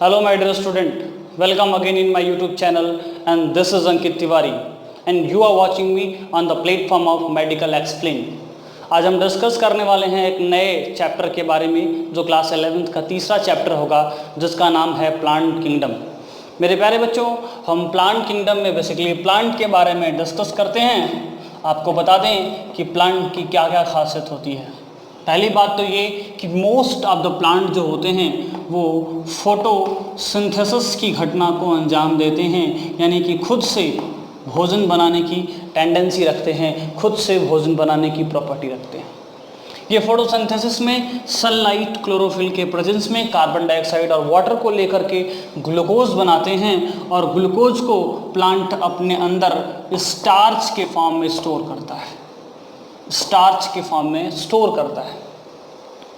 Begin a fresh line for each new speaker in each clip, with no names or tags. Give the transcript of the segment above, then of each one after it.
Hello my dear student, welcome again in my YouTube channel and this is Ankit Tiwari and you are watching me on the platform of Medical Explain। आज हम discuss करने वाले हैं एक नए chapter के बारे में जो क्लास 11th का तीसरा चैप्टर होगा जिसका नाम है प्लांट किंगडम। मेरे प्यारे बच्चों, हम प्लांट किंगडम में बेसिकली प्लांट के बारे में डिस्कस करते हैं। आपको बता दें कि प्लांट की क्या क्या खासियत होती है। पहली बात तो ये कि मोस्ट ऑफ द प्लांट जो होते हैं वो फोटोसिंथेसिस की घटना को अंजाम देते हैं, यानी कि खुद से भोजन बनाने की टेंडेंसी रखते हैं, खुद से भोजन बनाने की प्रॉपर्टी रखते हैं। ये फोटोसिंथेसिस में सनलाइट क्लोरोफिल के प्रेजेंस में कार्बन डाइऑक्साइड और वाटर को लेकर के ग्लूकोज बनाते हैं और ग्लूकोज को प्लांट अपने अंदर स्टार्च के फॉर्म में स्टोर करता है, स्टार्च के फॉर्म में स्टोर करता है।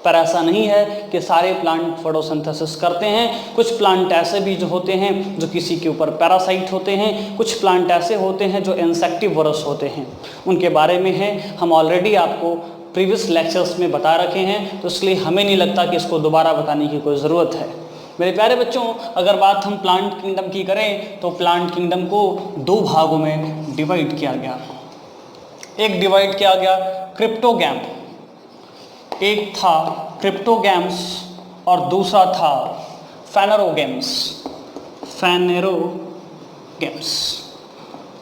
पर ऐसा नहीं है कि सारे प्लांट फोटोसिंथेसिस करते हैं। कुछ प्लांट ऐसे भी जो होते हैं जो किसी के ऊपर पैरासाइट होते हैं, कुछ प्लांट ऐसे होते हैं जो इंसेक्टिवरस होते हैं। उनके बारे में है हम ऑलरेडी आपको प्रीवियस लेक्चर्स में बता रखे हैं, तो इसलिए हमें नहीं लगता कि इसको दोबारा बताने की कोई ज़रूरत है। मेरे प्यारे बच्चों, अगर बात हम प्लांट किंगडम की करें तो प्लांट किंगडम को दो भागों में डिवाइड किया गया। एक डिवाइड किया गया क्रिप्टोगैम, एक था क्रिप्टोगैम्स और दूसरा था फेनेरोगैम्स।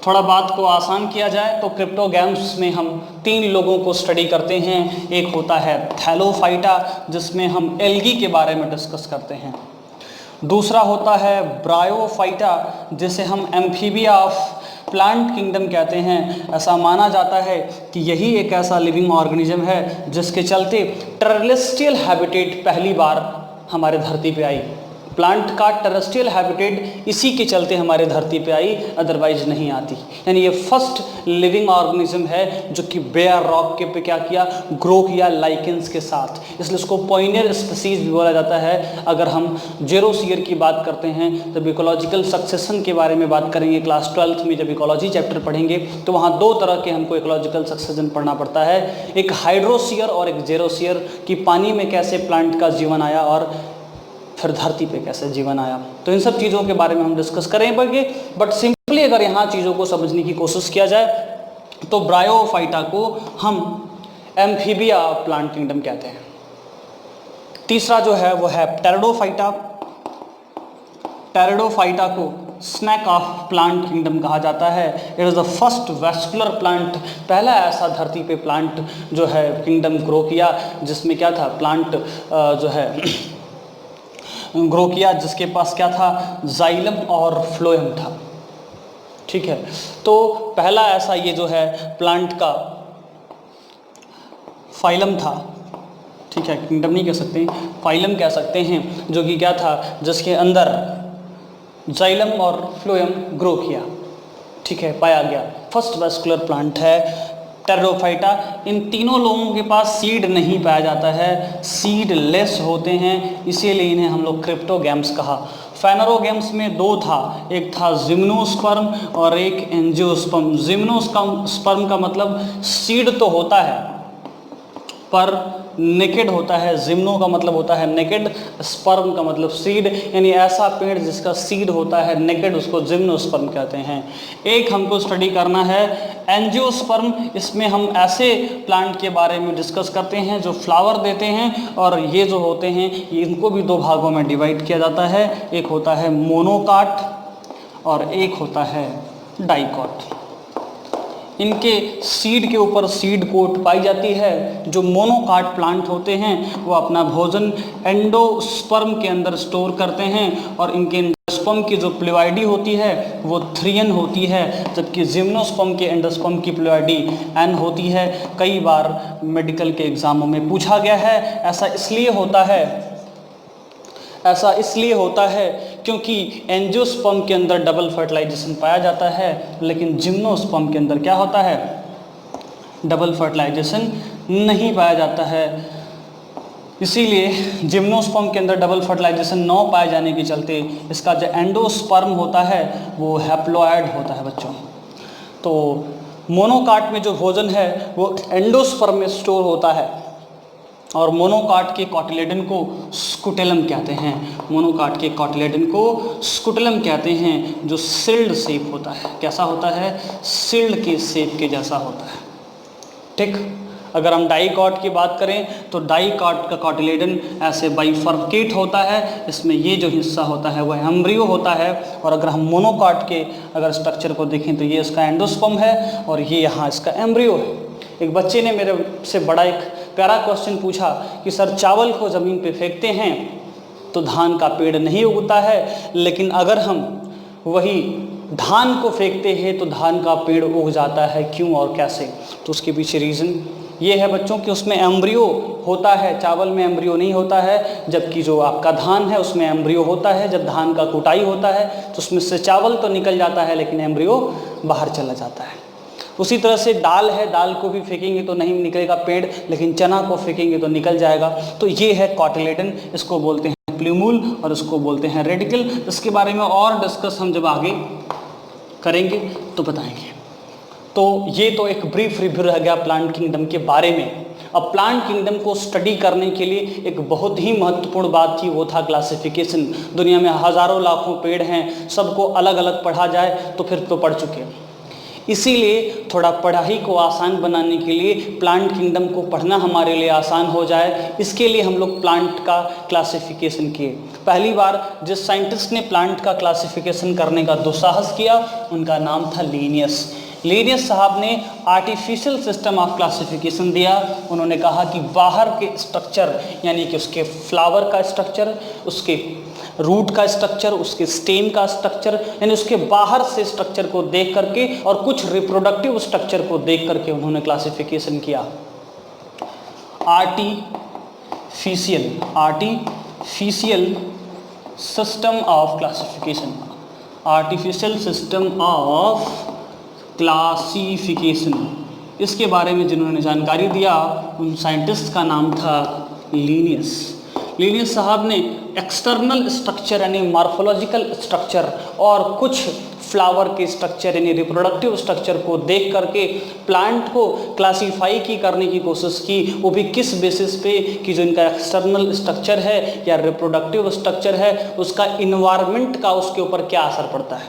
थोड़ा बात को आसान किया जाए तो क्रिप्टोगैम्स में हम तीन लोगों को स्टडी करते हैं। एक होता है थैलोफाइटा जिसमें हम एल्गी के बारे में डिस्कस करते हैं। दूसरा होता है ब्रायोफाइटा जिसे हम एम्फीबिया ऑफ प्लांट किंगडम कहते हैं। ऐसा माना जाता है कि यही एक ऐसा लिविंग ऑर्गेनिज्म है जिसके चलते टेरेस्ट्रियल हैबिटेट पहली बार हमारे धरती पे आई। प्लांट का टेरेस्ट्रियल हैबिटेट इसी के चलते हमारे धरती पे आई, अदरवाइज नहीं आती। यानी ये फर्स्ट लिविंग ऑर्गेनिज्म है जो कि बेयर रॉक के पे क्या किया, ग्रो किया लाइकेंस के साथ, इसलिए उसको पॉइनियर स्पीसीज भी बोला जाता है। अगर हम जेरोसियर की बात करते हैं तो इकोलॉजिकल सक्सेशन के बारे में बात करेंगे क्लास 12th में, जब इकोलॉजी चैप्टर पढ़ेंगे तो वहाँ दो तरह के हमको इकोलॉजिकल सक्सेशन पढ़ना पड़ता है, एक हाइड्रोसियर और एक जेरोसियर, कि पानी में कैसे प्लांट का जीवन आया और फिर धरती पे कैसे जीवन आया। तो इन सब चीज़ों के बारे में हम डिस्कस करेंगे। बट सिंपली अगर यहाँ चीज़ों को समझने की कोशिश किया जाए तो ब्रायोफाइटा को हम एम्फीबिया प्लांट किंगडम कहते हैं। तीसरा जो है वो है टेरिडोफाइटा। टेरिडोफाइटा को स्नैक ऑफ प्लांट किंगडम कहा जाता है। It is the first vascular plant, पहला ऐसा धरती पे प्लांट जो है किंगडम ग्रो किया जिसमें क्या था, प्लांट जो है ग्रो किया जिसके पास क्या था, जाइलम और फ्लोएम था। ठीक है, तो पहला ऐसा ये जो है प्लांट का फाइलम था। ठीक है, किंगडम नहीं कह सकते, फाइलम कह सकते हैं, जो कि क्या था, जिसके अंदर जाइलम और फ्लोएम ग्रो किया। ठीक है, पाया गया, फर्स्ट वेस्कुलर प्लांट है टेरिडोफाइटा। इन तीनों लोगों के पास सीड नहीं पाया जाता है, सीड लेस होते हैं, इसीलिए इन्हें हम लोग क्रिप्टोगैम्स कहा। फेनेरोगैम्स में दो था, एक था जिम्नोस्पर्म और एक एंजियोस्पर्म। जिम्नोस्पर्म का मतलब सीड तो होता है पर नेकेड होता है, जिम्नो का मतलब होता है नेकेड, स्पर्म का मतलब सीड, यानी ऐसा पेड़ जिसका सीड होता है नेकेड, उसको जिम्नोस्पर्म कहते हैं। एक हमको स्टडी करना है एंजियोस्पर्म। इसमें हम ऐसे प्लांट के बारे में डिस्कस करते हैं जो फ्लावर देते हैं, और ये जो होते हैं इनको भी दो भागों में डिवाइड किया जाता है। एक होता है मोनोकाट और एक होता है डाइकॉट। इनके सीड के ऊपर सीड कोट पाई जाती है। जो मोनोकाट प्लांट होते हैं वो अपना भोजन एंडोस्पर्म के अंदर स्टोर करते हैं, और इनके एंडोस्पर्म की जो प्लूइडी होती है वो 3n होती है, जबकि जिम्नोस्पर्म के एंडोस्पर्म की प्लूइडी n होती है। कई बार मेडिकल के एग्जामों में पूछा गया है। ऐसा इसलिए होता है क्योंकि एंजियोस्पर्म के अंदर डबल फर्टिलाइजेशन पाया जाता है, लेकिन जिम्नोस्पर्म के अंदर क्या होता है, डबल फर्टिलाइजेशन नहीं पाया जाता है। इसीलिए जिम्नोस्पर्म के अंदर डबल फर्टिलाइजेशन न पाए जाने के चलते इसका जो एंडोस्पर्म होता है वो हैप्लॉयड होता है बच्चों। तो मोनोकाट में जो भोजन है वो एंडोस्पर्म में स्टोर होता है, और मोनोकाट के कॉटिलेडन को स्कुटेलम कहते हैं। मोनोकाट के कॉटिलेडन को स्कुटेलम कहते हैं, जो सिल्ड शेप होता है। कैसा होता है? सिल्ड के शेप के जैसा होता है। ठीक, अगर हम डाइकॉट की बात करें तो डाइकॉट का कॉटिलेडन ऐसे बाइफर्केट होता है, इसमें ये जो हिस्सा होता है वह एम्ब्रियो होता है। और अगर हम मोनोकाट के अगर स्ट्रक्चर को देखें तो ये इसका एंडोस्पर्म है और ये यहाँ इसका एम्ब्रियो है। एक बच्चे ने मेरे से बड़ा एक प्यारा क्वेश्चन पूछा कि सर, चावल को ज़मीन पे फेंकते हैं तो धान का पेड़ नहीं उगता है, लेकिन अगर हम वही धान को फेंकते हैं तो धान का पेड़ उग जाता है, क्यों और कैसे? तो उसके पीछे रीज़न ये है बच्चों कि उसमें एम्ब्रियो होता है, चावल में एम्ब्रियो नहीं होता है, जबकि जो आपका धान है उसमें एम्ब्रियो होता है। जब धान का कुटाई होता है तो उसमें से चावल तो निकल जाता है लेकिन एम्ब्रियो बाहर चला जाता है। उसी तरह से दाल है, दाल को भी फेंकेंगे तो नहीं निकलेगा पेड़, लेकिन चना को फेंकेंगे तो निकल जाएगा। तो ये है कॉटिलेडन, इसको बोलते हैं प्ल्यूमूल और इसको बोलते हैं रेडिकल। इसके बारे में और डिस्कस हम जब आगे करेंगे तो बताएंगे। तो ये तो एक ब्रीफ रिव्यू रह गया प्लांट किंगडम के बारे में। अब प्लांट किंगडम को स्टडी करने के लिए एक बहुत ही महत्वपूर्ण बात थी, वो था क्लासिफिकेशन। दुनिया में हज़ारों लाखों पेड़ हैं, सबको अलग अलग पढ़ा जाए तो फिर तो पढ़ चुके। इसीलिए थोड़ा पढ़ाई को आसान बनाने के लिए, प्लांट किंगडम को पढ़ना हमारे लिए आसान हो जाए, इसके लिए हम लोग प्लांट का क्लासिफिकेशन किए। पहली बार जिस साइंटिस्ट ने प्लांट का क्लासिफिकेशन करने का दुस्साहस किया उनका नाम था लिनियस। लिनियस साहब ने आर्टिफिशियल सिस्टम ऑफ क्लासिफिकेशन दिया। उन्होंने कहा कि बाहर के स्ट्रक्चर, यानी कि उसके फ्लावर का स्ट्रक्चर, उसके रूट का स्ट्रक्चर, उसके स्टेम का स्ट्रक्चर, यानी उसके बाहर से स्ट्रक्चर को देख करके और कुछ रिप्रोडक्टिव स्ट्रक्चर को देख करके उन्होंने क्लासिफिकेशन किया। Artificial system of classification, artificial system of classification, इसके बारे में जिन्होंने जानकारी दिया उन साइंटिस्ट का नाम था लिनियस। लिनियस साहब ने एक्सटर्नल स्ट्रक्चर यानी मॉर्फोलॉजिकल स्ट्रक्चर और कुछ फ्लावर के स्ट्रक्चर यानी रिप्रोडक्टिव स्ट्रक्चर को देख करके प्लांट को क्लासीफाई करने की कोशिश की। वो भी किस बेसिस पे कि जो इनका एक्सटर्नल स्ट्रक्चर है या रिप्रोडक्टिव स्ट्रक्चर है उसका इन्वायरमेंट का उसके ऊपर क्या असर पड़ता है,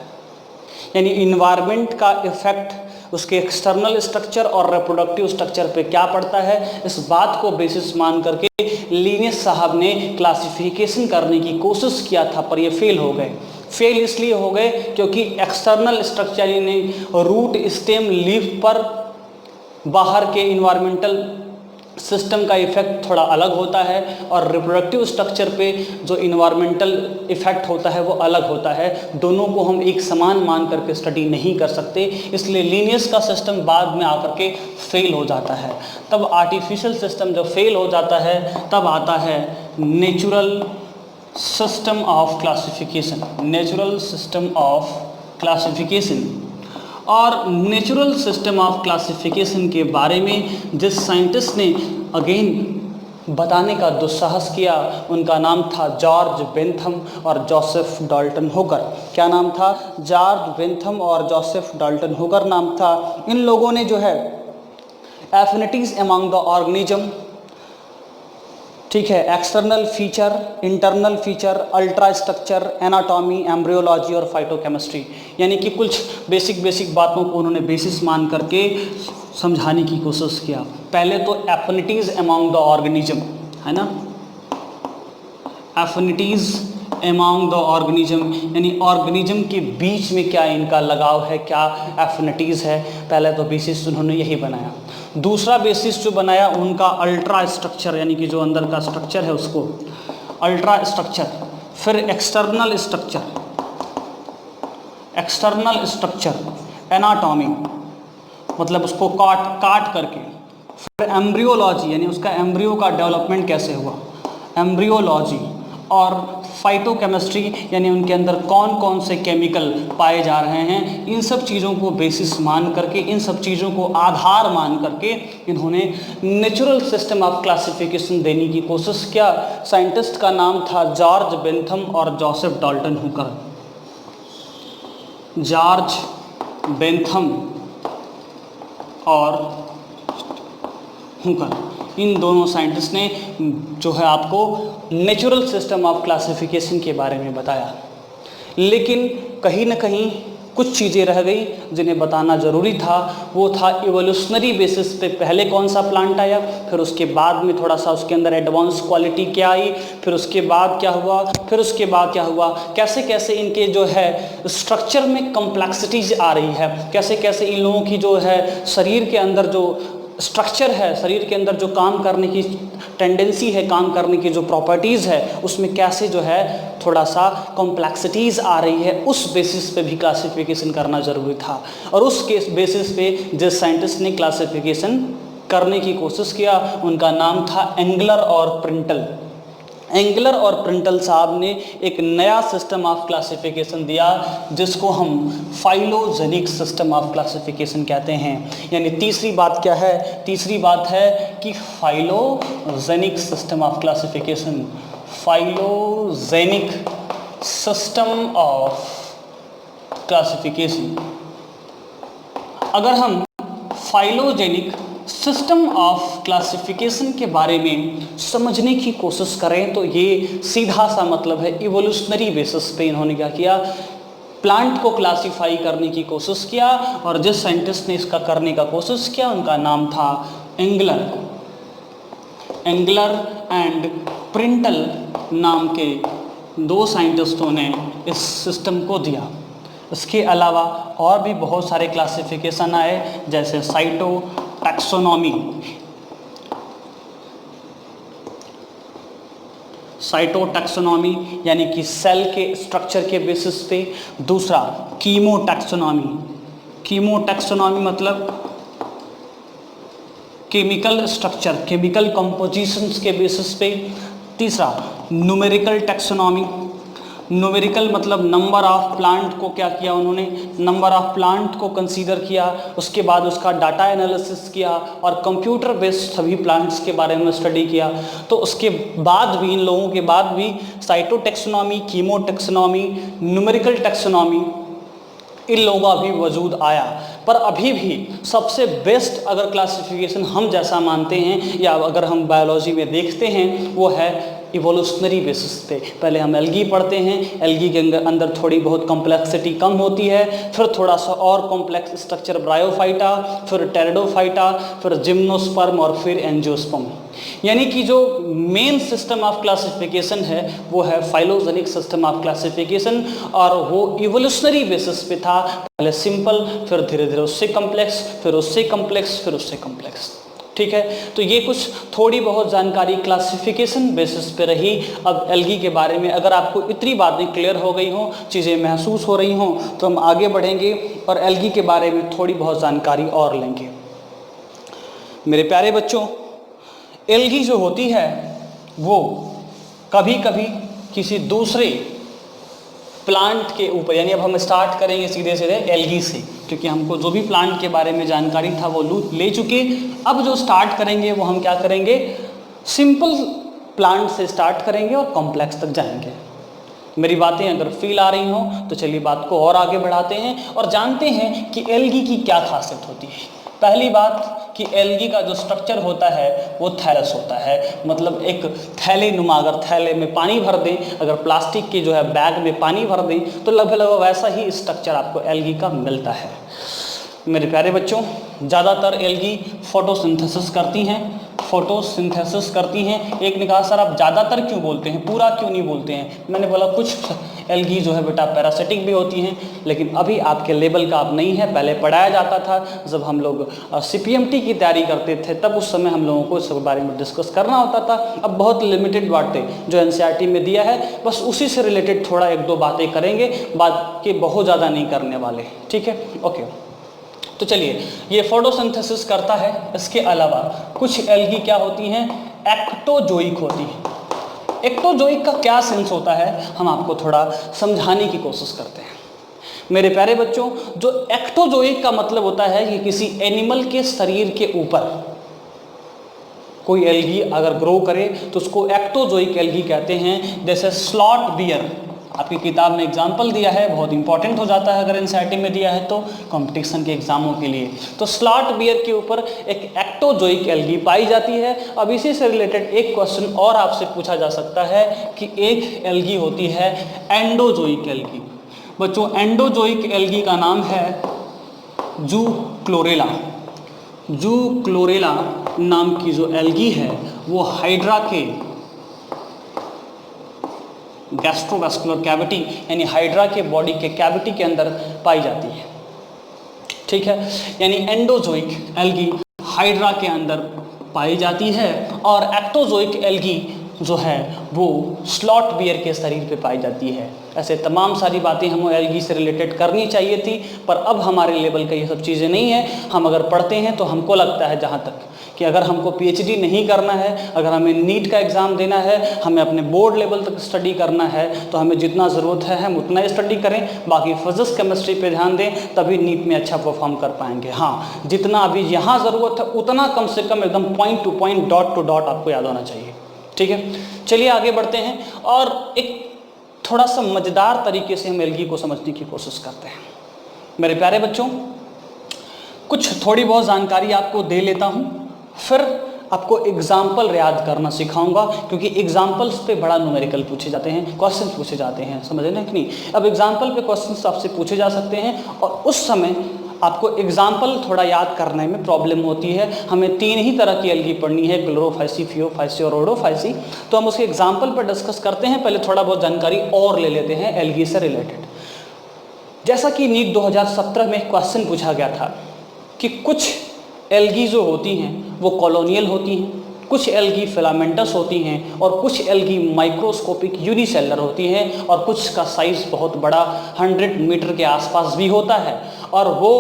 यानी इन्वायरमेंट का इफेक्ट उसके एक्सटर्नल स्ट्रक्चर और रिप्रोडक्टिव स्ट्रक्चर पे क्या पड़ता है। इस बात को बेसिस मान करके लिनियस साहब ने क्लासिफिकेशन करने की कोशिश किया था, पर ये फेल हो गए। फेल इसलिए हो गए क्योंकि एक्सटर्नल स्ट्रक्चर यानी रूट, स्टेम, लीफ पर बाहर के इन्वायरमेंटल सिस्टम का इफेक्ट थोड़ा अलग होता है और रिप्रोडक्टिव स्ट्रक्चर पे जो इन्वायरमेंटल इफेक्ट होता है वो अलग होता है। दोनों को हम एक समान मान करके स्टडी नहीं कर सकते, इसलिए लीनियस का सिस्टम बाद में आकर के फेल हो जाता है। तब आर्टिफिशियल सिस्टम जब फेल हो जाता है तब आता है natural system of classification, natural system of classification. और नेचुरल सिस्टम ऑफ क्लासिफिकेशन के बारे में जिस साइंटिस्ट ने अगेन बताने का दुस्साहस किया उनका नाम था जॉर्ज बेंथम और जोसेफ डाल्टन हुकर। क्या नाम था? जॉर्ज बेंथम और जोसेफ डाल्टन हुकर नाम था। इन लोगों ने जो है एफिनिटीज अमंग द ऑर्गेनिज्म, ठीक है, external feature, internal feature, ultra structure, anatomy, embryology और फाइटोकेमिस्ट्री, यानी कि कुछ बेसिक बातों को उन्होंने बेसिस मान करके समझाने की कोशिश किया। पहले तो एफिनिटीज अमंग द ऑर्गेनिज्म, है ना, एफिनिटीज अमंग द ऑर्गेनिज्म यानी ऑर्गेनिज्म के बीच में क्या इनका लगाव है, क्या एफिनिटीज़ है। पहले तो बेसिस उन्होंने यही बनाया। दूसरा बेसिस जो बनाया उनका अल्ट्रा स्ट्रक्चर, यानी कि जो अंदर का स्ट्रक्चर है उसको अल्ट्रा स्ट्रक्चर, फिर एक्सटर्नल स्ट्रक्चर, एनाटॉमी मतलब उसको काट करके, फिर एम्ब्रियोलॉजी यानी उसका एम्ब्रियो का डेवलपमेंट कैसे हुआ, एम्ब्रियोलॉजी, और फाइटोकेमिस्ट्री यानी उनके अंदर कौन कौन से केमिकल पाए जा रहे हैं। इन सब चीज़ों को बेसिस मान करके, इन सब चीज़ों को आधार मान करके इन्होंने नेचुरल सिस्टम ऑफ क्लासिफिकेशन देने की कोशिश किया। साइंटिस्ट का नाम था जॉर्ज बेंथम और Joseph Dalton Hooker. George Bentham और हुकर इन दोनों साइंटिस्ट ने जो है आपको नेचुरल सिस्टम ऑफ क्लासिफिकेशन के बारे में बताया, लेकिन कहीं ना कहीं कुछ चीज़ें रह गई जिन्हें बताना ज़रूरी था। वो था इवोल्यूशनरी बेसिस पे पहले कौन सा प्लांट आया, फिर उसके बाद में थोड़ा सा उसके अंदर एडवांस क्वालिटी क्या आई, फिर उसके बाद क्या हुआ, फिर उसके बाद क्या हुआ, कैसे कैसे इनके जो है स्ट्रक्चर में कॉम्प्लेक्सिटीज आ रही है, कैसे कैसे इन लोगों की जो है शरीर के अंदर जो स्ट्रक्चर है, शरीर के अंदर जो काम करने की टेंडेंसी है, काम करने की जो प्रॉपर्टीज़ है, उसमें कैसे जो है थोड़ा सा कॉम्प्लेक्सिटीज़ आ रही है, उस बेसिस पे भी क्लासिफिकेशन करना ज़रूरी था। और उस केस बेसिस पे जिस साइंटिस्ट ने क्लासिफिकेशन करने की कोशिश किया उनका नाम था एंगलर और प्रिंटल। एंगलर और प्रिंटल साहब ने एक नया सिस्टम ऑफ क्लासिफिकेशन दिया जिसको हम फाइलोजेनिक सिस्टम ऑफ क्लासिफिकेशन कहते हैं। यानी तीसरी बात क्या है, तीसरी बात है कि phylogenic system of classification, phylogenic system of classification. अगर हम फाइलोजेनिक सिस्टम ऑफ क्लासिफिकेशन के बारे में समझने की कोशिश करें तो ये सीधा सा मतलब है इवोल्यूशनरी बेसिस पे इन्होंने क्या किया, प्लांट को क्लासिफाई करने की कोशिश किया। और जिस साइंटिस्ट ने इसका करने का कोशिश किया उनका नाम था एंगलर। एंगलर एंड प्रिंटल नाम के दो साइंटिस्टों ने इस सिस्टम को दिया। इसके अलावा और भी बहुत सारे क्लासिफिकेशन आए, जैसे साइटो टैक्सोनॉमी, साइटो टैक्सोनॉमी यानी कि सेल के स्ट्रक्चर के बेसिस पे। दूसरा कीमो टैक्सोनॉमी, कीमो टैक्सोनॉमी मतलब केमिकल स्ट्रक्चर, केमिकल कंपोजिशंस के बेसिस पे। तीसरा न्यूमेरिकल टैक्सोनॉमी, न्यूमेरिकल मतलब नंबर ऑफ प्लांट को क्या किया उन्होंने, नंबर ऑफ प्लांट को कंसीडर किया, उसके बाद उसका डाटा एनालिसिस किया और कंप्यूटर बेस्ड सभी प्लांट्स के बारे में स्टडी किया। तो उसके बाद भी, इन लोगों के बाद भी cytotaxonomy, chemotaxonomy, numerical taxonomy, इन लोगों का भी वजूद आया। पर अभी भी सबसे बेस्ट अगर क्लासिफिकेशन हम जैसा मानते हैं या अगर हम बायोलॉजी में देखते हैं वो है इवोल्यूशनरी बेसिस पे। पहले हम एल्गी पढ़ते हैं, एल्गी के अंदर थोड़ी बहुत कॉम्प्लेक्सिटी कम होती है, फिर थोड़ा सा और कॉम्प्लेक्स स्ट्रक्चर ब्रायोफाइटा, फिर टेरिडोफाइटा, फिर जिम्नोस्पर्म और फिर एंजियोस्पर्म। यानी कि जो मेन सिस्टम ऑफ क्लासिफिकेशन है वो है फाइलोजेनिक सिस्टम ऑफ क्लासिफिकेशन, और वो इवोल्यूशनरी बेसिस पे था। पहले सिंपल, फिर धीरे धीरे उससे कॉम्प्लेक्स, फिर उससे कॉम्प्लेक्स, फिर उससे कॉम्प्लेक्स। ठीक है, तो ये कुछ थोड़ी बहुत जानकारी क्लासिफिकेशन बेसिस पे रही। अब एल्गी के बारे में अगर आपको इतनी बातें क्लियर हो गई हों, चीज़ें महसूस हो रही हों, तो हम आगे बढ़ेंगे और एल्गी के बारे में थोड़ी बहुत जानकारी और लेंगे। मेरे प्यारे बच्चों, एल्गी जो होती है वो कभी कभी किसी दूसरे प्लांट के ऊपर, यानी अब हम स्टार्ट करेंगे सीधे सीधे एल्गी से, क्योंकि हमको जो भी प्लांट के बारे में जानकारी था वो ले चुके। अब जो स्टार्ट करेंगे वो हम क्या करेंगे, सिंपल प्लांट से स्टार्ट करेंगे और कॉम्प्लेक्स तक जाएंगे। मेरी बातें अगर फील आ रही हों तो चलिए बात को और आगे बढ़ाते हैं और जानते हैं कि एल्गी की क्या खासियत होती है। पहली बात कि एल्गी का जो स्ट्रक्चर होता है वो थैलस होता है, मतलब एक थैले नुमा, अगर थैले में पानी भर दें, अगर प्लास्टिक के जो है बैग में पानी भर दें तो लगभग वैसा ही स्ट्रक्चर आपको एल्गी का मिलता है। मेरे प्यारे बच्चों, ज़्यादातर एल्गी फोटोसिंथेसिस करती हैं, फोटोसिंथेसिस करती हैं। एक ने कहा सर आप ज़्यादातर क्यों बोलते हैं, पूरा क्यों नहीं बोलते हैं? मैंने बोला कुछ एल्गी जो है बेटा पैरासिटिक भी होती हैं, लेकिन अभी आपके लेवल का अब नहीं है। पहले पढ़ाया जाता था जब हम लोग CPMT की तैयारी करते थे, तब उस समय हम लोगों को इस बारे में डिस्कस करना होता था। अब बहुत लिमिटेड बातें जो NCERT में दिया है, बस उसी से रिलेटेड थोड़ा एक दो बातें करेंगे, बात के बहुत ज़्यादा नहीं करने वाले। ठीक है, ओके। तो चलिए, ये फोटोसिंथेसिस करता है। इसके अलावा कुछ एल्गी क्या होती हैं, एक्टोजोइक होती हैं। एक्टोजोइक का क्या सेंस होता है, हम आपको थोड़ा समझाने की कोशिश करते हैं। मेरे प्यारे बच्चों, जो एक्टोजोइक का मतलब होता है कि किसी एनिमल के शरीर के ऊपर कोई एल्गी अगर ग्रो करे तो उसको एक्टोजोइक एल्गी कहते हैं। जैसे स्लॉथ बियर, आपकी किताब में एग्जाम्पल दिया है, बहुत इंपॉर्टेंट हो जाता है अगर NCERT में दिया है तो कंपटीशन के एग्जामों के लिए। तो स्लॉथ बियर के ऊपर एक एक्टोजोइक एल्गी पाई जाती है। अब इसी से रिलेटेड एक क्वेश्चन और आपसे पूछा जा सकता है कि एक एल्गी होती है एंडोजोइक एल्गी। बच्चों एंडोजोइक एल्गी का नाम है जूक्लोरेला। जूक्लोरेला नाम की जो एल्गी है वो हाइड्रा के गैस्ट्रोवेस्कुलर कैविटी यानी हाइड्रा के बॉडी के कैविटी के अंदर पाई जाती है। ठीक है, यानी एंडोजोइक एल्गी हाइड्रा के अंदर पाई जाती है और एक्टोजोइक एल्गी जो है वो स्लॉट बियर के शरीर पे पाई जाती है। ऐसे तमाम सारी बातें हमें एल्गी से रिलेटेड करनी चाहिए थी, पर अब हमारे लेवल का ये सब चीज़ें नहीं है। हम अगर पढ़ते हैं तो हमको लगता है जहाँ तक कि अगर हमको पीएचडी नहीं करना है, अगर हमें नीट का एग्ज़ाम देना है, हमें अपने बोर्ड लेवल तक स्टडी करना है, तो हमें जितना ज़रूरत है हम उतना स्टडी करें। बाकी फिजिक्स केमिस्ट्री पे ध्यान दें, तभी नीट में अच्छा परफॉर्म कर पाएंगे। हाँ, जितना अभी यहाँ ज़रूरत है उतना कम से कम एकदम point two point, dot to dot आपको याद होना चाहिए। ठीक है, चलिए आगे बढ़ते हैं और एक थोड़ा सा मज़ेदार तरीके से हम एल्गी को समझने की कोशिश करते हैं। मेरे प्यारे बच्चों, कुछ थोड़ी बहुत जानकारी आपको दे लेता हूँ, फिर आपको एग्जाम्पल याद करना सिखाऊंगा, क्योंकि एग्जाम्पल्स पे बड़ा न्यूमेरिकल पूछे जाते हैं, क्वेश्चन पूछे जाते हैं, समझे ना कि नहीं। अब एग्जाम्पल पे क्वेश्चन आपसे पूछे जा सकते हैं और उस समय आपको एग्जाम्पल थोड़ा याद करने में प्रॉब्लम होती है। हमें 3 ही तरह की एल्गी पढ़नी है, क्लोरोफाइसी, फियोफाइसी और रोडोफाइसी। तो हम उसके एग्जाम्पल पर डिस्कस करते हैं। पहले थोड़ा बहुत जानकारी और ले लेते हैं एल्गी से रिलेटेड। जैसा कि नीट 2017 में क्वेश्चन पूछा गया था कि कुछ एल्गी जो होती हैं वो कॉलोनियल होती हैं, कुछ एल्गी फिलामेंटस होती हैं और कुछ एल्गी माइक्रोस्कोपिक यूनिसेलुलर होती हैं और कुछ का साइज़ बहुत बड़ा 100 मीटर के आसपास भी होता है। और वो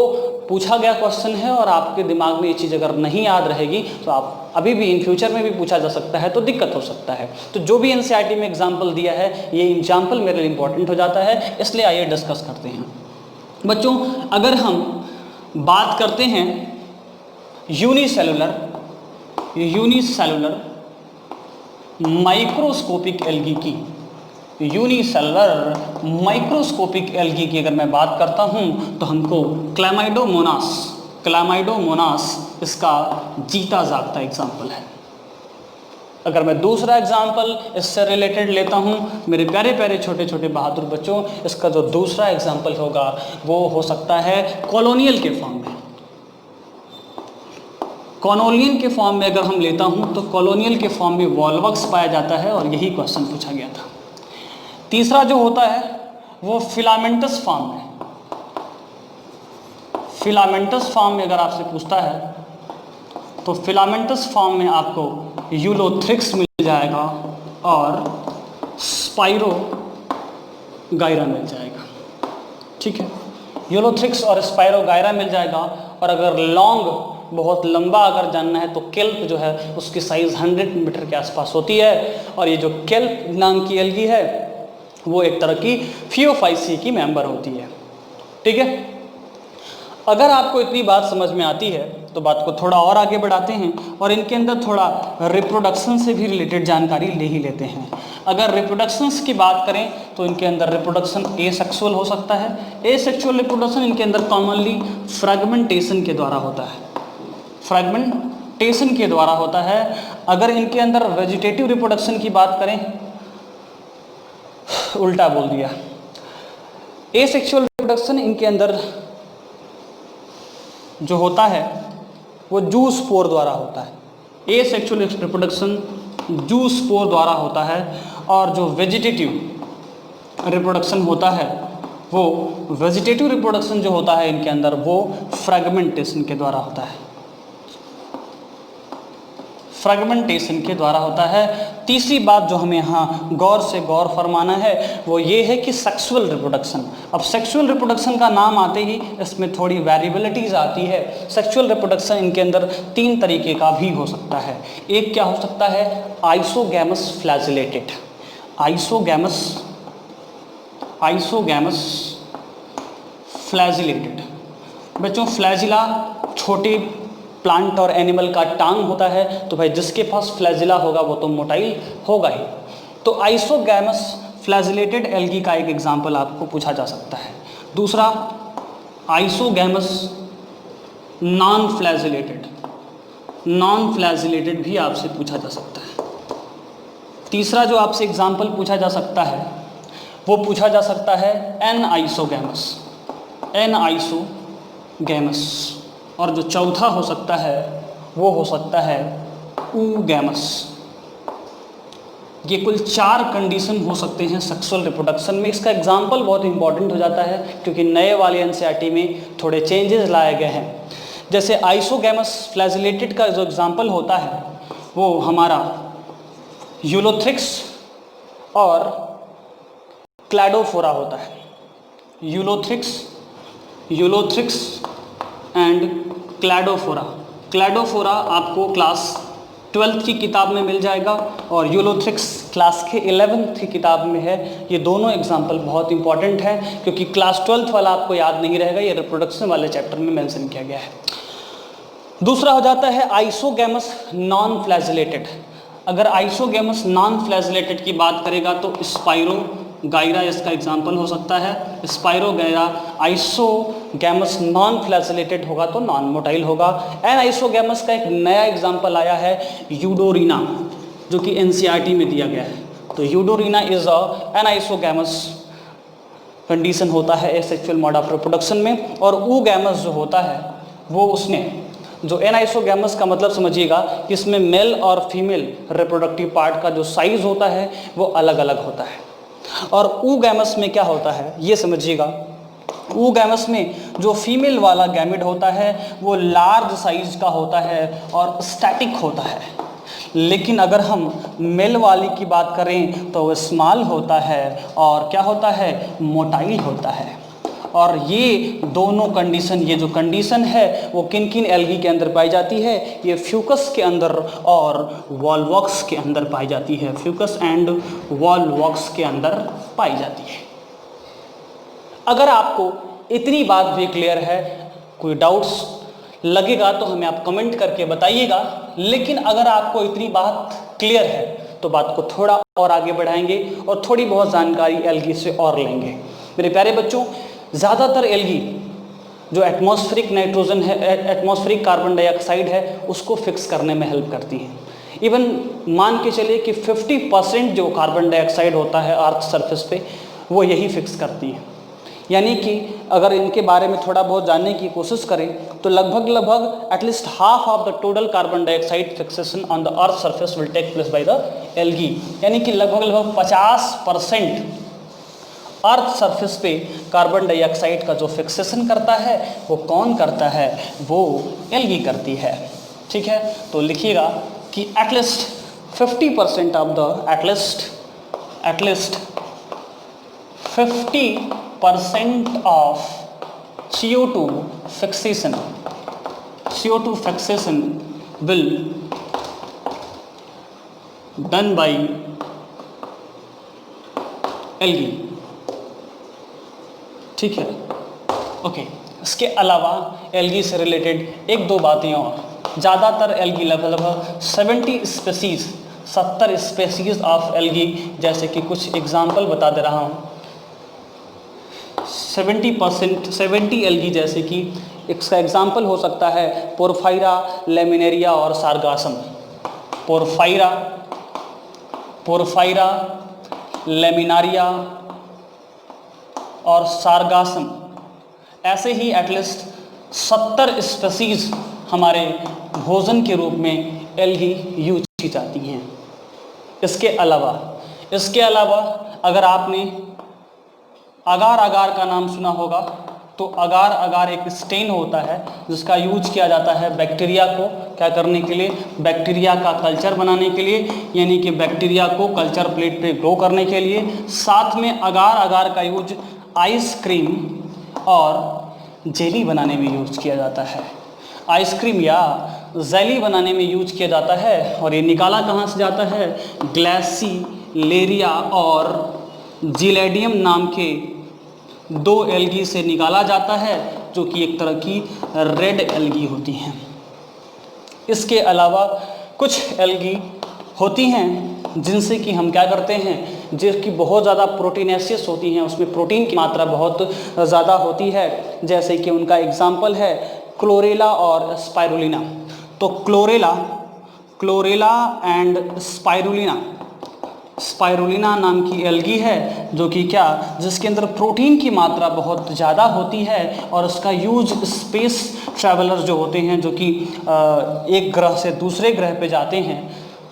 पूछा गया क्वेश्चन है और आपके दिमाग में ये चीज़ अगर नहीं याद रहेगी तो आप अभी भी इन फ्यूचर में भी पूछा जा सकता है, तो दिक्कत हो सकता है। तो जो भी एनसीईआरटी में एग्जाम्पल दिया है, ये एग्जाम्पल मेरे लिए इंपॉर्टेंट हो जाता है, इसलिए आइए डिस्कस करते हैं। बच्चों, अगर हम बात करते हैं यूनिसेलुलर माइक्रोस्कोपिक एल्गी की, यूनिसेलुलर माइक्रोस्कोपिक एल्गी की अगर मैं बात करता हूं तो हमको क्लैमाइडोमोनास इसका जीता जागता एग्जाम्पल है। अगर मैं दूसरा एग्जाम्पल इससे रिलेटेड लेता हूं, मेरे प्यारे प्यारे छोटे छोटे बहादुर बच्चों, इसका जो दूसरा एग्जाम्पल होगा वो हो सकता है कॉलोनियल के फॉर्म में। कॉलोनियल के फॉर्म में अगर हम लेता हूं तो कॉलोनियल के फॉर्म में वॉल्वक्स पाया जाता है और यही क्वेश्चन पूछा गया था। तीसरा जो होता है वो फिलामेंटस फॉर्म में। फिलामेंटस फॉर्म में अगर आपसे पूछता है तो फिलामेंटस फॉर्म में आपको यूलोथ्रिक्स मिल जाएगा और स्पाइरोगाइरा मिल जाएगा। ठीक है, यूलोथ्रिक्स और स्पाइरोगाइरा मिल जाएगा। और अगर लॉन्ग, बहुत लंबा अगर जानना है तो केल्प जो है उसकी साइज़ 100 मीटर के आसपास होती है। और ये जो केल्प नाम की एल्गी है वो एक तरह की फियोफाइसी की मेंबर होती है। ठीक है, अगर आपको इतनी बात समझ में आती है तो बात को थोड़ा और आगे बढ़ाते हैं और इनके अंदर थोड़ा रिप्रोडक्शन से भी रिलेटेड जानकारी ले ही लेते हैं। अगर रिप्रोडक्शंस की बात करें तो इनके अंदर रिप्रोडक्शन एसेक्सुअल हो सकता है। एसेक्सुअल रिप्रोडक्शन इनके अंदर कॉमनली फ्रेगमेंटेशन के द्वारा होता है, फ्रेगमेंटेशन के द्वारा होता है। अगर इनके अंदर वेजिटेटिव रिप्रोडक्शन की बात करें, उल्टा बोल दिया, एसेक्सुअल रिप्रोडक्शन इनके अंदर जो होता है वो जूस्पोर द्वारा होता है। एसेक्सुअल रिप्रोडक्शन जूस्पोर द्वारा होता है और जो वेजिटेटिव रिप्रोडक्शन होता है वो वेजिटेटिव रिप्रोडक्शन जो होता है इनके अंदर वो फ्रेगमेंटेशन के द्वारा होता है, फ्रेगमेंटेशन के द्वारा होता है। तीसरी बात जो हमें यहाँ गौर से गौर फरमाना है वो ये है कि सेक्सुअल रिप्रोडक्शन। अब सेक्सुअल रिप्रोडक्शन का नाम आते ही इसमें थोड़ी वेरिएबिलिटीज़ आती है। सेक्सुअल रिप्रोडक्शन इनके अंदर 3 तरीके का भी हो सकता है। एक क्या हो सकता है, आइसोगैमस फ्लैजिलेटेड, आइसोगैमस फ्लैजिलेटेड। बच्चों, फ्लैजिला छोटे प्लांट और एनिमल का टांग होता है, तो भाई जिसके पास फ्लैजिला होगा वो तो मोटाइल होगा ही। तो आइसोगैमस फ्लैजिलेटेड एल्गी का एक एग्जाम्पल आपको पूछा जा सकता है। दूसरा, isogamous non flagellated non flagellated भी आपसे पूछा जा सकता है। तीसरा जो आपसे एग्जाम्पल पूछा जा सकता है वो पूछा जा सकता है एन आइसोगैमस, एन आइसोगैमस। और जो चौथा हो सकता है वो हो सकता है ऊगैमस। ये कुल 4 कंडीशन हो सकते हैं सेक्सुअल रिप्रोडक्शन में। इसका एग्जाम्पल बहुत इंपॉर्टेंट हो जाता है क्योंकि नए वाले एनसीईआरटी में थोड़े चेंजेस लाए गए हैं। जैसे आइसोगैमस फ्लैजिलेटेड का जो एग्जाम्पल होता है वो हमारा यूलोथ्रिक्स और क्लैडोफोरा होता है। Ulothrix and Cladophora. क्लैडोफोरा आपको क्लास 12th की किताब में मिल जाएगा और यूलोथ्रिक्स क्लास के 11th की किताब में है। ये दोनों एग्जाम्पल बहुत इंपॉर्टेंट है क्योंकि क्लास 12th वाला आपको याद नहीं रहेगा, ये रिप्रोडक्शन वाले चैप्टर में मेंशन किया गया है। दूसरा हो जाता है आइसोगैमस नॉन फ्लैजिलेटेड। अगर आइसोगैमस नॉन फ्लैजिलेटेड की बात करेगा तो स्पाइरोगाइरा इसका एग्जाम्पल हो सकता है। स्पाइरोगाइरा आइसोगैमस नॉन फ्लैजिलेटेड होगा तो नॉन मोटाइल होगा। एन आइसोगैमस का एक नया एग्जाम्पल आया है यूडोरिना, जो कि एनसीईआरटी में दिया गया है। तो Eudorina is a an isogamous condition होता है एसेक्सुअल मोड ऑफ रिप्रोडक्शन में। और ऊगैमस जो होता है वो उसमें जो एन आइसोगैमस का मतलब समझिएगा कि इसमें मेल और फीमेल रिप्रोडक्टिव पार्ट का जो साइज होता है वो अलग अलग होता है। और ऊगैमस में क्या होता है ये समझिएगा, ऊगैमस में जो फीमेल वाला गैमेट होता है वो लार्ज साइज का होता है और स्टैटिक होता है। लेकिन अगर हम मेल वाली की बात करें तो वो स्मॉल होता है और क्या होता है, मोटाइल होता है। और ये दोनों कंडीशन, ये जो कंडीशन है वो किन किन एल्गी के अंदर पाई जाती है, ये फ्यूकस के अंदर और वॉलवॉक्स के अंदर पाई जाती है। फ्यूकस एंड वॉलवॉक्स के अंदर पाई जाती है। अगर आपको इतनी बात भी क्लियर है, कोई डाउट्स लगेगा तो हमें आप कमेंट करके बताइएगा। लेकिन अगर आपको इतनी बात क्लियर है तो बात को थोड़ा और आगे बढ़ाएंगे और थोड़ी बहुत जानकारी एल्गी से और लेंगे। मेरे प्यारे बच्चों, ज़्यादातर एल्गी जो एटमॉस्फेरिक नाइट्रोजन है, एटमॉस्फेरिक कार्बन डाइऑक्साइड है, उसको फिक्स करने में हेल्प करती हैं। इवन मान के चलिए कि 50% जो कार्बन डाइऑक्साइड होता है अर्थ सरफेस पे वो यही फिक्स करती है। यानी कि अगर इनके बारे में थोड़ा बहुत जानने की कोशिश करें तो लगभग at least half of the total carbon dioxide fixation on the earth surface will take place by the algae. यानी कि लगभग 50% अर्थ सरफेस पे कार्बन डाइऑक्साइड का जो फिक्सेशन करता है वो कौन करता है, वो एल्गी करती है। ठीक है, तो लिखिएगा कि at least 50% of the at least 50% of CO2 fixation will done by algae। ठीक है, ओके। इसके अलावा एल्गी से रिलेटेड एक दो बातें और, ज़्यादातर एल्गी लगभग 70 स्पेसीज ऑफ एल्गी, जैसे कि कुछ एग्जांपल बता दे रहा हूँ। 70 एल्गी, जैसे कि इसका एग्जांपल हो सकता है पोरफायरा, लेमिनेरिया और सारगासम। पोरफायरा, लेमिनारिया और सारगासम, ऐसे ही एटलीस्ट 70 स्पेसीज हमारे भोजन के रूप में एल्गी यूज की जाती हैं। इसके अलावा अगर आपने अगार अगार का नाम सुना होगा तो अगार अगार एक स्टेन होता है जिसका यूज किया जाता है बैक्टीरिया को क्या करने के लिए, बैक्टीरिया का कल्चर बनाने के लिए, यानी कि बैक्टीरिया को कल्चर प्लेट पे ग्रो करने के लिए। साथ में अगार अगार का यूज आइसक्रीम और जेली बनाने में यूज किया जाता है। आइसक्रीम या जेली बनाने में यूज किया जाता है। और ये निकाला कहाँ से जाता है, ग्लैसीलेरिया और जिलेडियम नाम के 2 एल्गी से निकाला जाता है, जो कि एक तरह की रेड एल्गी होती हैं। इसके अलावा कुछ एल्गी होती हैं जिनसे कि हम क्या करते हैं, जिसकी बहुत ज़्यादा प्रोटीनेशियस होती हैं, उसमें प्रोटीन की मात्रा बहुत ज़्यादा होती है। जैसे कि उनका एग्जाम्पल है क्लोरेला और स्पाइरुलिना। तो क्लोरेला एंड स्पाइरुलिना नाम की एल्गी है जो कि क्या, जिसके अंदर प्रोटीन की मात्रा बहुत ज़्यादा होती है और उसका यूज स्पेस ट्रैवलर जो होते हैं, जो कि एक ग्रह से दूसरे ग्रह पे जाते हैं,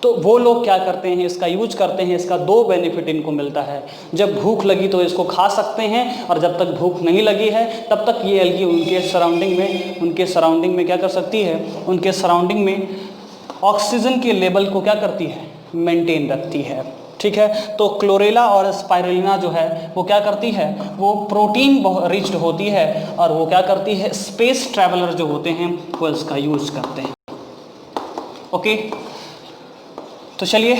तो वो लोग क्या करते हैं, इसका यूज करते हैं। इसका दो बेनिफिट इनको मिलता है। जब भूख लगी तो इसको खा सकते हैं, और जब तक भूख नहीं लगी है तब तक ये एल्गी उनके सराउंडिंग में क्या कर सकती है, उनके सराउंडिंग में ऑक्सीजन के लेवल को क्या करती है, मेंटेन रखती है। ठीक है, तो क्लोरेला और स्पाइरुलिना जो है वो क्या करती है, वो प्रोटीन रिच्ड होती है, और वो क्या करती है, स्पेस ट्रैवलर जो होते हैं वो इसका यूज करते हैं। ओके, तो चलिए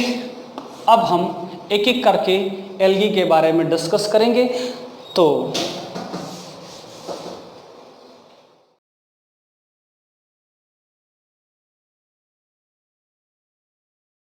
अब हम एक एक करके एल्गी के बारे में डिस्कस करेंगे। तो